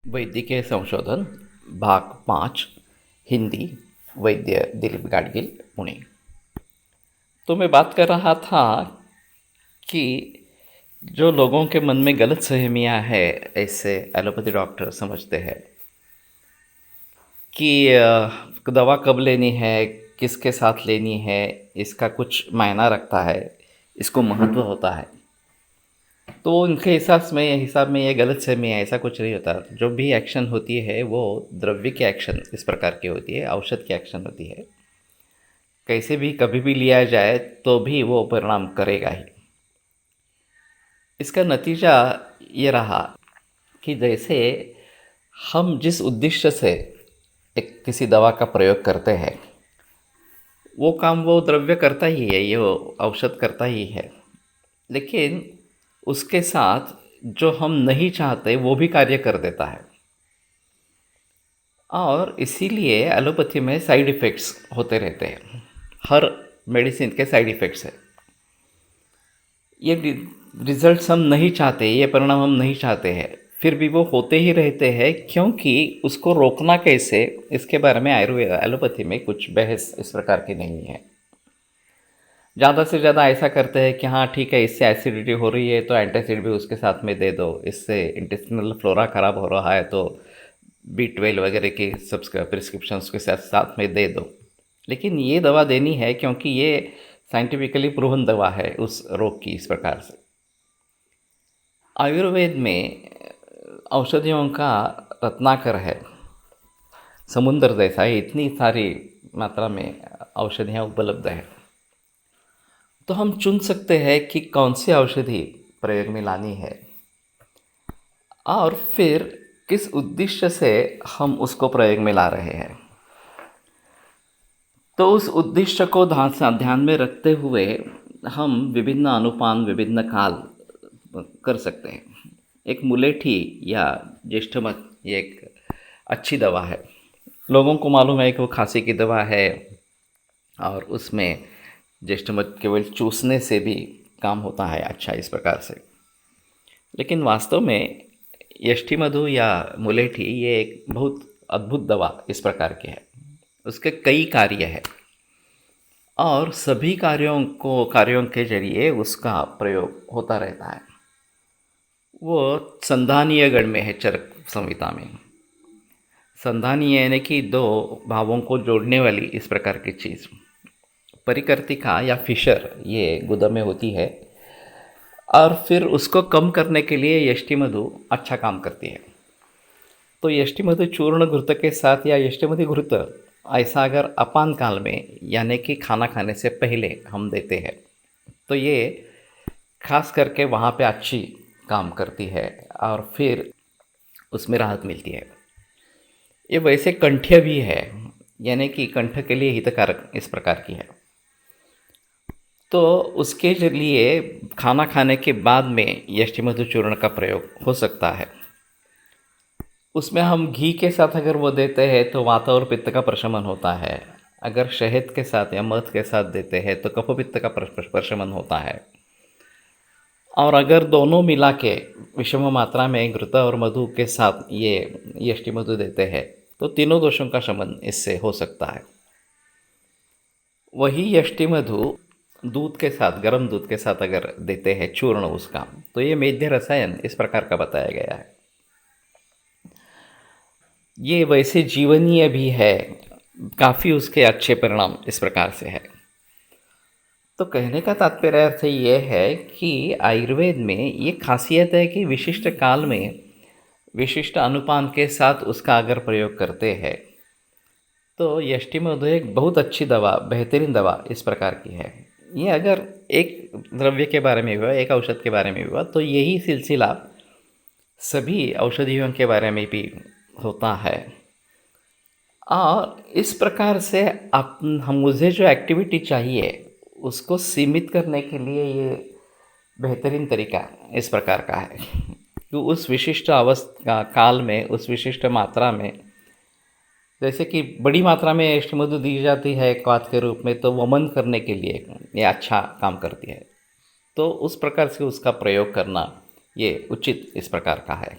वैद्यकीय संशोधन भाग 5 हिंदी वैद्य दिलीप गाडगिल पुणे। तो मैं बात कर रहा था कि जो लोगों के मन में गलत सहमियाँ है, ऐसे एलोपैथी डॉक्टर समझते हैं कि दवा कब लेनी है, किसके साथ लेनी है, इसका कुछ मायना रखता है, इसको महत्व होता है। तो उनके हिसाब में ये गलत सहमी है। ऐसा कुछ नहीं होता। जो भी एक्शन होती है वो द्रव्य की एक्शन इस प्रकार की होती है, औषध की एक्शन होती है। कैसे भी कभी भी लिया जाए तो भी वो परिणाम करेगा ही। इसका नतीजा ये रहा कि जैसे हम जिस उद्देश्य से एक किसी दवा का प्रयोग करते हैं, वो काम वो द्रव्य करता ही है, ये औषध करता ही है। लेकिन उसके साथ जो हम नहीं चाहते वो भी कार्य कर देता है। और इसीलिए एलोपैथी में साइड इफ़ेक्ट्स होते रहते हैं। हर मेडिसिन के साइड इफ़ेक्ट्स है। ये रिजल्ट्स हम नहीं चाहते, ये परिणाम हम नहीं चाहते हैं, फिर भी वो होते ही रहते हैं। क्योंकि उसको रोकना कैसे, इसके बारे में आयुर्वेद एलोपैथी में कुछ बहस इस प्रकार की नहीं है। ज़्यादा से ज़्यादा ऐसा करते हैं कि हाँ ठीक है, इससे एसिडिटी हो रही है तो एंटासिड भी उसके साथ में दे दो, इससे इंटेस्टिनल फ्लोरा ख़राब हो रहा है तो B12 वगैरह की सब प्रिस्क्रिप्शन के साथ साथ में दे दो। लेकिन ये दवा देनी है क्योंकि ये साइंटिफिकली प्रूवन दवा है उस रोग की। इस प्रकार से आयुर्वेद में औषधियों का रत्नाकर है, समुद्र जैसा है। इतनी सारी मात्रा में औषधियाँ उपलब्ध है, तो हम चुन सकते हैं कि कौन सी औषधि प्रयोग में लानी है और फिर किस उद्देश्य से हम उसको प्रयोग में ला रहे हैं। तो उस उद्देश्य को ध्यान में रखते हुए हम विभिन्न अनुपान, विभिन्न काल कर सकते हैं। एक मुलेठी या ज्येष्ठमध ये एक अच्छी दवा है। लोगों को मालूम है कि वो खांसी की दवा है और उसमें ज्येष्ठमध केवल चूसने से भी काम होता है अच्छा इस प्रकार से। लेकिन वास्तव में यष्टिमधु या मुलेठी ये एक बहुत अद्भुत दवा इस प्रकार की है। उसके कई कार्य है और सभी कार्यों के जरिए उसका प्रयोग होता रहता है। वो संधानीय गण में है। चरक संहिता में संधानीय यानी कि दो भावों को जोड़ने वाली इस प्रकार की चीज़। परिकर्तिका या फिशर ये गुदा में होती है और फिर उसको कम करने के लिए यष्टिमधु अच्छा काम करती है। तो यष्टिमधु चूर्ण घृत के साथ या यष्टिमधु घृत ऐसा अगर अपान काल में यानी कि खाना खाने से पहले हम देते हैं तो ये खास करके वहाँ पे अच्छी काम करती है और फिर उसमें राहत मिलती है। ये वैसे कंठ्य भी है, यानी कि कंठ के लिए हितकारक इस प्रकार की है। तो उसके लिए खाना खाने के बाद में यष्टिमधु चूर्ण का प्रयोग हो सकता है। उसमें हम घी के साथ अगर वो देते हैं तो वात और पित्त का प्रशमन होता है। अगर शहद के साथ या मध के साथ देते हैं तो कफ पित्त का प्रशमन होता है। और अगर दोनों मिला के विषम मात्रा में घृत और मधु के साथ ये यष्टिमधु देते हैं तो तीनों दोषों का शमन इससे हो सकता है। वही यष्टिमधु दूध के साथ, गर्म दूध के साथ अगर देते हैं चूर्ण उसका, तो ये मेध्य रसायन इस प्रकार का बताया गया है। ये वैसे जीवनीय भी है, काफ़ी उसके अच्छे परिणाम इस प्रकार से है। तो कहने का तात्पर्य अर्थ ये है कि आयुर्वेद में ये खासियत है कि विशिष्ट काल में विशिष्ट अनुपान के साथ उसका अगर प्रयोग करते हैं तो यष्टिमधु एक बहुत अच्छी दवा, बेहतरीन दवा इस प्रकार की है। ये अगर एक द्रव्य के बारे में हुआ, एक औषध के बारे में हुआ, तो यही सिलसिला सभी औषधियों के बारे में भी होता है। और इस प्रकार से हम मुझे जो एक्टिविटी चाहिए उसको सीमित करने के लिए ये बेहतरीन तरीका इस प्रकार का है कि उस विशिष्ट अवस्था काल में, उस विशिष्ट मात्रा में, जैसे कि बड़ी मात्रा में यष्टिमधु दी जाती है क्वाथ के रूप में, तो वमन करने के लिए ये अच्छा काम करती है। तो उस प्रकार से उसका प्रयोग करना ये उचित इस प्रकार का है।